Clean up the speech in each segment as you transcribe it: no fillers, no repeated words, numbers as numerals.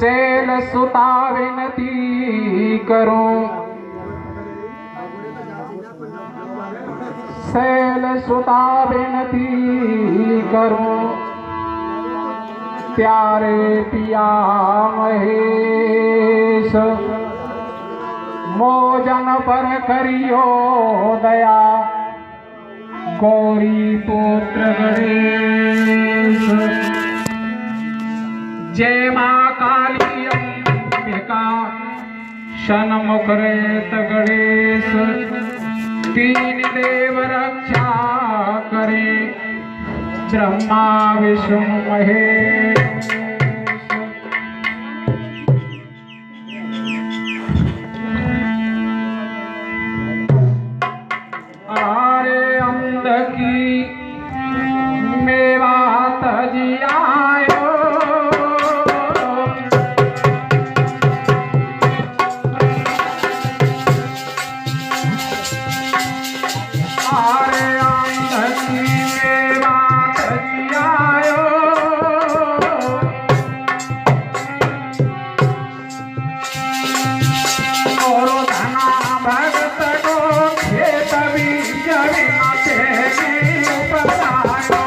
शैल सुता विनती करूं, शैल सुता विनती करूं, प्यारे पिया महेश मोजन पर करियो दया, गौरी पुत्र गणेश। जय मां काली अंबिका षण्मुख रेत गणेश, तीन देव रक्षा करे ब्रह्मा विष्णु महेश। आरे अंध की मेवा तजी आयो, आरे अंध की मेवा तजी आयो, और धना भगत को खेत बीज बिना तेरी उपजायो।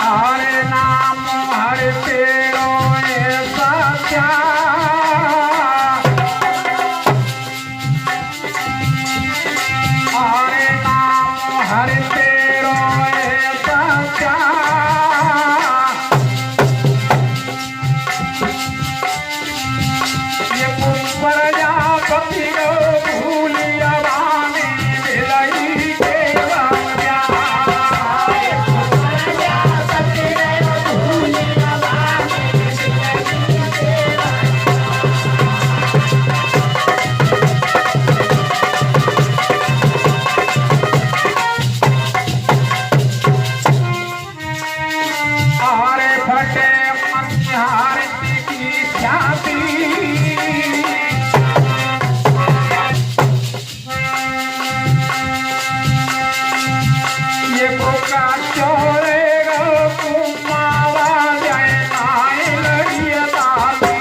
हरे नाम हरि तेरो सत्या, हरे नाम हरि तेरो सत्या, ये प्रजापति रो भूलिया वाणी मिलई केवल्या। हरे फटे मनिहारती की ख्याति, ये पुका चोरे गो कुमावा जय नाय लड़िया ताली।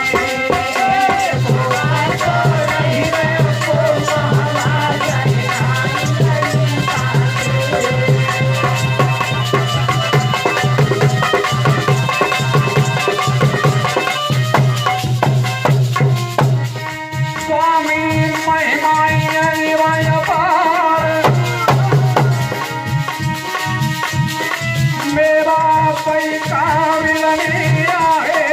स्वामी महिमाय वय पार, मेरा पैसा मिलने आए,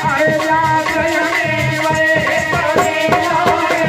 अरे या जयने वय परे आए।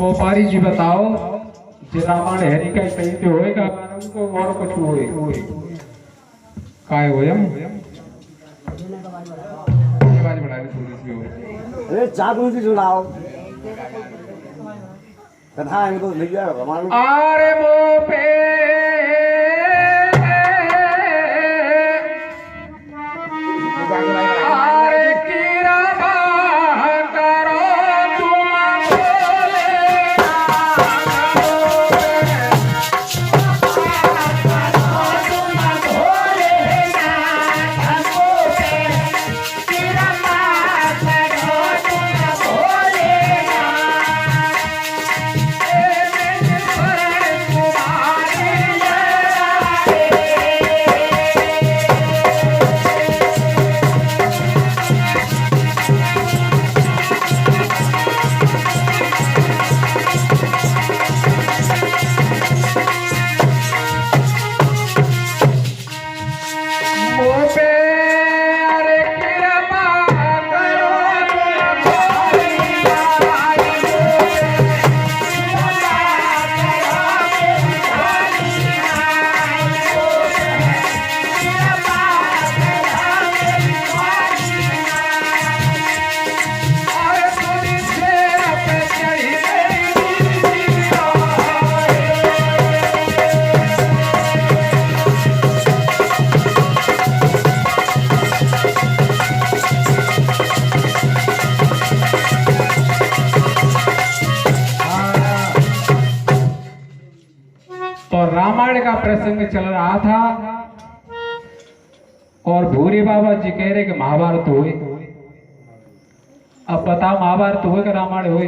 व्यापारी जी बताओ जे रामायण हरि का कहीं तो होएगा उनको और कुछ होए काय होयम आवाज बढ़ा के थोड़ी सी और अरे चाकू से सुनाओ कथा इनको लिख दिया रामायण आरे वो पे आरे कीरा करो रामायण का प्रसंग चल रहा था और भूरी बाबा जी कह रहे कि महाभारत हुए। अब बताओ महाभारत हुए कि रामायण हुए?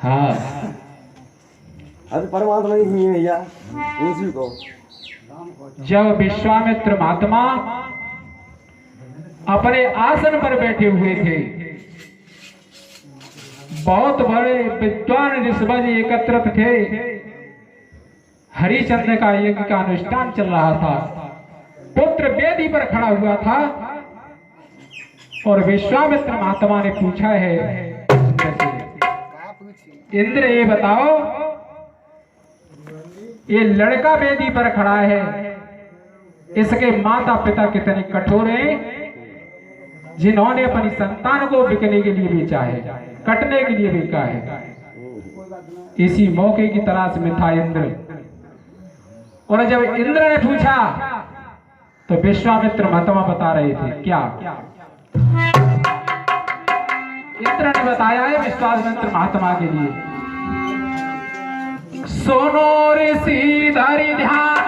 हाँ अरे परमात्मा ही है भैया उसी को। जब विश्वामित्र महात्मा अपने आसन पर बैठे हुए थे, बहुत बड़े विद्वान ऋषभ एकत्रित थे, हरिचंद्र का यज्ञ का अनुष्ठान चल रहा था, पुत्र वेदी पर खड़ा हुआ था और विश्वामित्र महात्मा ने पूछा है इंद्र ये बताओ ये लड़का वेदी पर खड़ा है, इसके माता पिता कितने कठोर हैं जिन्होंने अपनी संतान को बिकने के लिए बेचा है, कटने के लिए बेचा है। इसी मौके की तलाश में था इंद्र। और जब इंद्र ने पूछा तो विश्वामित्र महात्मा बता रहे थे क्या? इंद्र ने बताया है विश्वामित्र महात्मा के लिए, सोनो ऋषि धरि ध्यान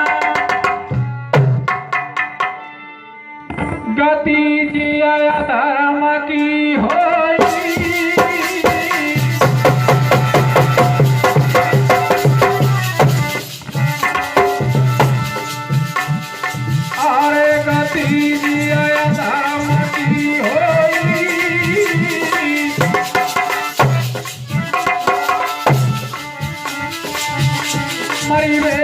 गति जिया धर्म की होई, अरे गति जिया धर्म की होई, मरी वे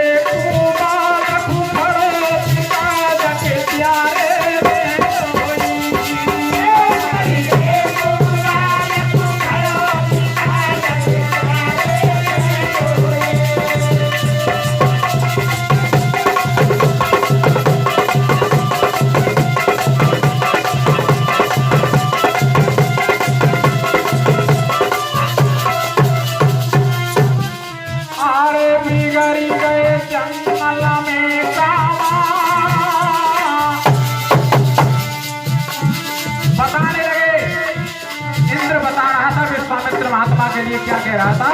महात्मा के लिए क्या कह रहा था?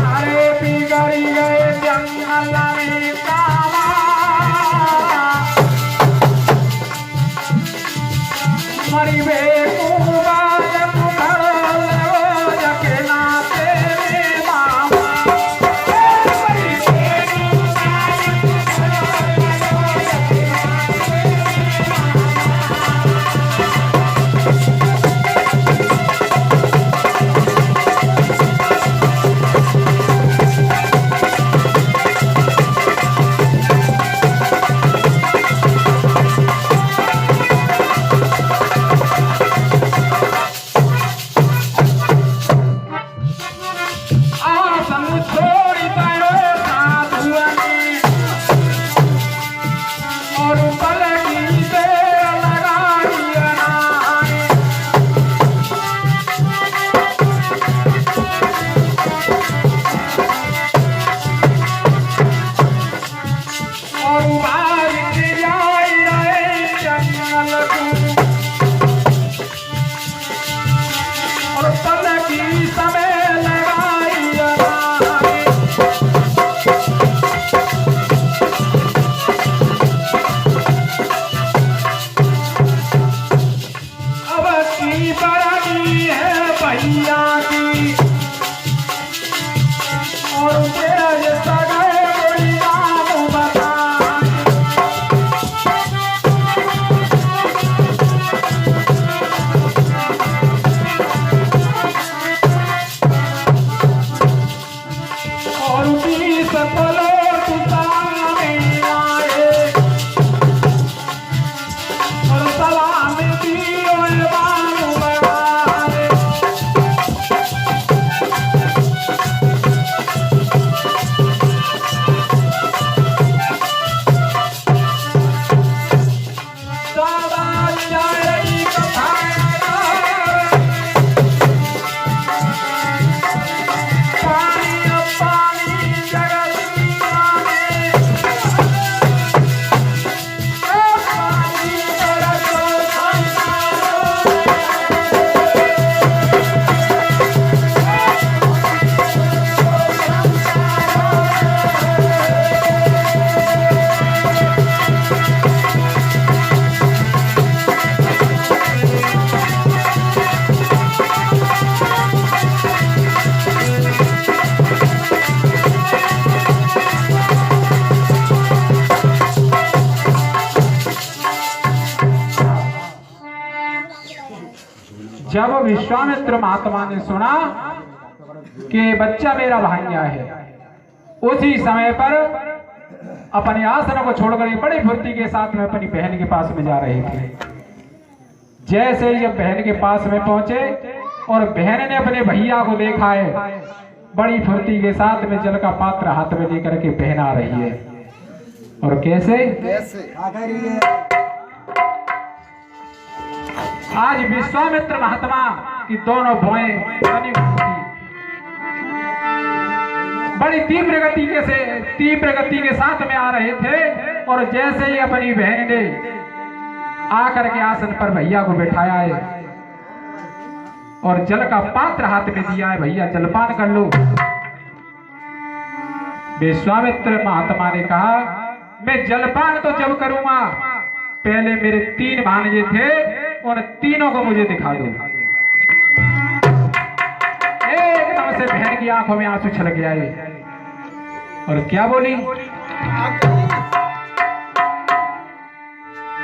अरे बिगड़ी गए जंगल में कामा, मरी वे जब विश्वामित्र महात्मा ने सुना कि बच्चा मेरा भांजा है, उसी समय पर अपने आसन को छोड़कर बड़ी फुर्ती के साथ में अपनी बहन के पास में जा रहे थे। जैसे ही जब बहन के पास में पहुंचे और बहन ने अपने भैया को देखा है, बड़ी फुर्ती के साथ में जल का पात्र हाथ में लेकर के बहन आ रही है। और कैसे आज विश्वामित्र महात्मा की दोनों भुएं बड़ी तीव्र गति के साथ में आ रहे थे। और जैसे ही अपनी बहन ने आकर के आसन पर भैया को बैठाया है और जल का पात्र हाथ में दिया है, भैया जलपान कर लो। विश्वामित्र महात्मा ने कहा, मैं जलपान तो जब करूंगा, पहले मेरे 3 भांजे थे, उन तीनों को मुझे दिखा दो। एकदम से बहन की आंखों में आंसू छलक आए और क्या बोली,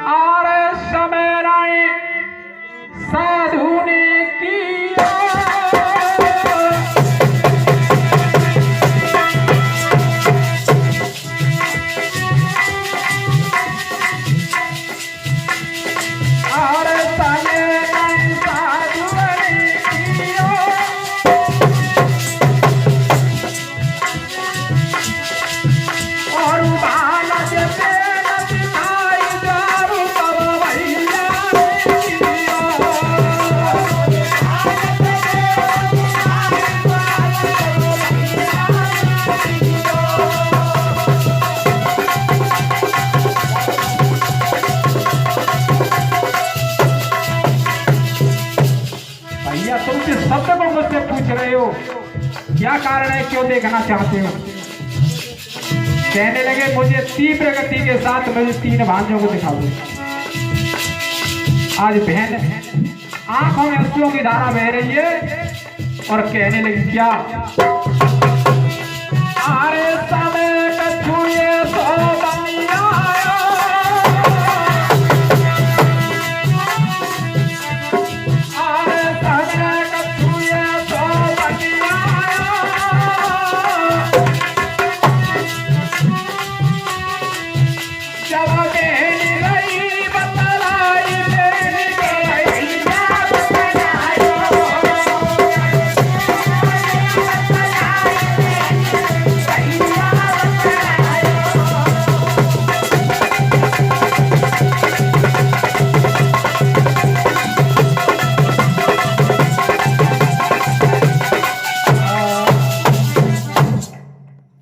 आरे समय राय साधु ने किया, आरे समय राय साधु ने किया, और भाला जैसे तुम जिस शब्द को मुझसे पूछ रहे हो, क्या कारण है, क्यों देखना चाहते हो? कहने लगे, मुझे तीव्र गति के साथ मुझे 3 भांजों को दिखा दो। आज बहन आंखों में आंसुओं की धारा बह रही है और कहने लगी, क्या आरे समय कछुए सो बनिया,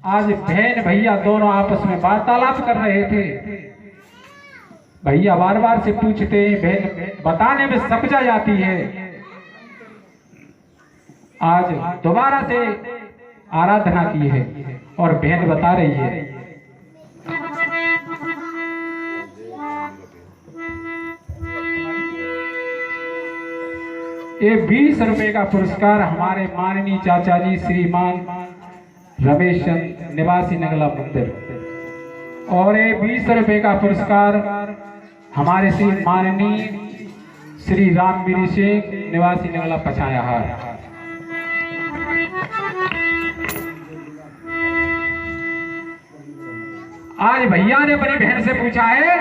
आज बहन भैया दोनों आपस में वार्तालाप कर रहे थे। भैया बार बार से पूछते हैं, बहन बताने में समझा जाती है। आज दोबारा से आराधना की है और बहन बता रही है, ये 20 रुपए का पुरस्कार हमारे माननीय चाचा जी श्रीमान रमेश चंद निवासी नगला मंदिर, और ये 20 रुपए का पुरस्कार हमारे श्री माननीय श्री रामवीर सिंह निवासी नगला पछाया हार। आज भैया ने अपनी बहन से पूछा है,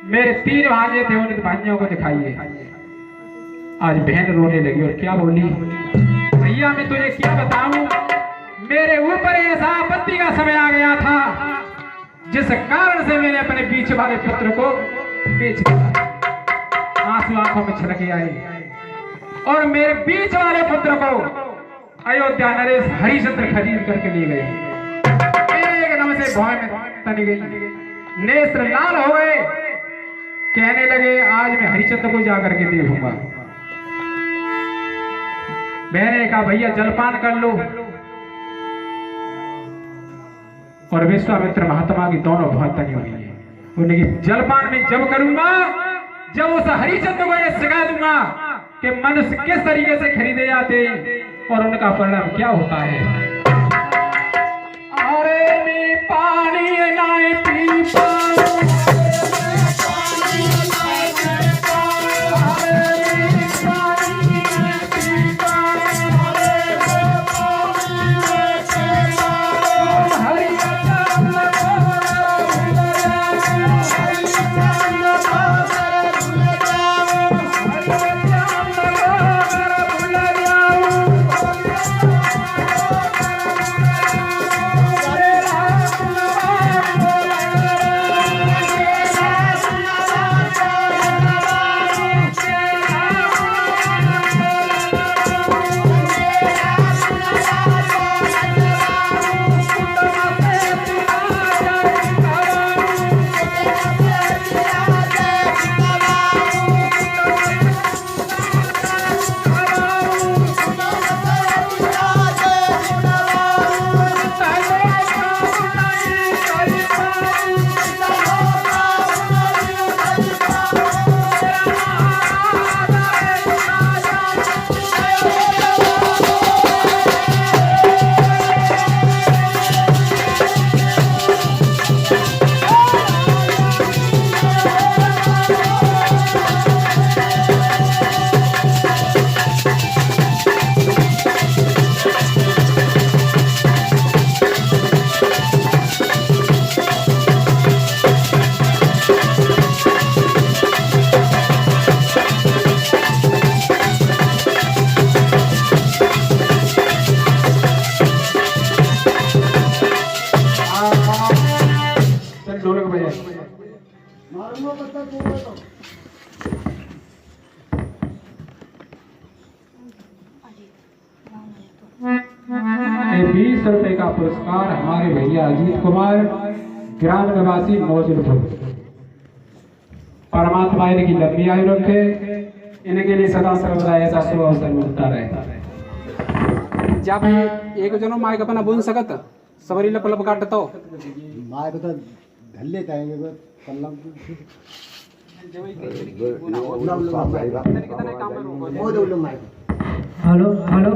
मेरे 3 भांजे थे, उन भांजों को दिखाइए। आज बहन रोने लगी और क्या बोली, भैया मैं तुझे क्या बताऊं, मेरे ऊपर ऐसा आपत्ति का समय आ गया था जिस कारण से मैंने अपने बीच वाले पुत्र को बेच दिया। आंसू आंखों में छलके आए और मेरे बीच वाले पुत्र को अयोध्या नरेश हरिश्चंद्र खरीद करके ले गए। एकदम से भौं में तनी गई, नेत्र लाल हो गए। कहने लगे, आज मैं हरिश्चंद्र को जाकर के देखूंगा। मैंने कहा, भैया जलपान कर लो। और विश्वामित्र महात्मा की दोनों बहुत तनी हुई है। उन्हें जलपान में जब करूंगा, जब उस हरिश्चंद्र को यह सिखा दूंगा कि मनुष्य किस तरीके से खरीदे जाते और उनका परिणाम क्या होता है। अरे मैं पानी नहीं पी पाऊं, पानी नहीं पी पाऊं, है। ये 20 रुपए का पुरस्कार हमारे भैया अजीत कुमार, ग्राम निवासी मौजूदपुर। परमात्मा इनकी लंबी आयु रखे, इनके लिए सदा सर्वदा ऐसा शुभ अवसर मिलता रहे। जब एक जनो माइक अपना बोल सकत सवरी लपलप काट तो माय को तो धल्ले ताएंगे वो कल्लम वो दो लो माय हेलो हेलो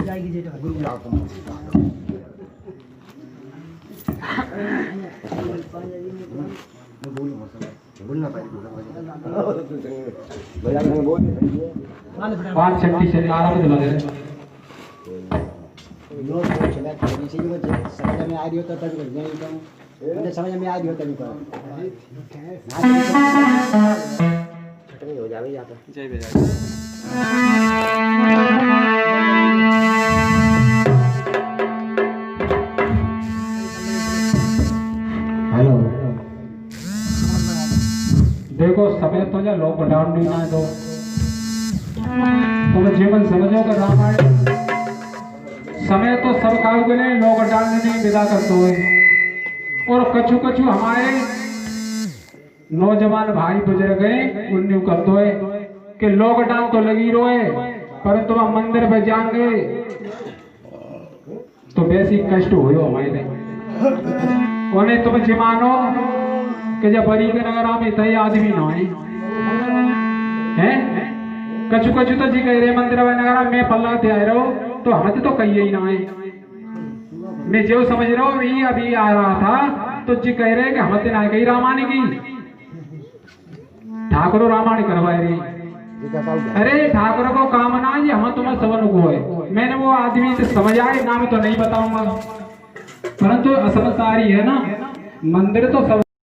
जाएगी जेटा बोलना पाँच छठी से आराम दिला दे। लोग चला किसी को समझ में आ रही हो तो तब नहीं तो मुझे समझ में आ रही हो तभी करो छटनी हो जावे जाता जय बेजा हेलो देखो समय तो जा लॉकडाउन नहीं ना दो तुम जीवन समझो कि रामायण समय तो सब काल के लिए लॉकडाउन नहीं विदा करते हुए और कछु कछु हमारे नौजवान भाई बुजुर्ग गए उन्हें करते हुए कि लॉकडाउन तो लगी रोए परंतु हम मंदिर पे जाएंगे तो वैसी कष्ट हो हमारे उन्हें तुम जमानो कि जब बरी के नगर में तय आदमी ना है कछु कछु तो जी कह रहे मंदिर नगर में पल्ला थे आए रहो तो हमें तो कही ही ना है। मैं जो समझ रहा हूँ ये अभी आ रहा था तो जी कह रहे कि हम ना कही रामायण की ठाकुर रामायण करवाए रही। अरे ठाकुर को कामना ये हम तुम्हें सबन को है। मैंने वो आदमी से समझ आए नाम तो नहीं बताऊंगा परंतु असमझदारी है ना मंदिर तो सब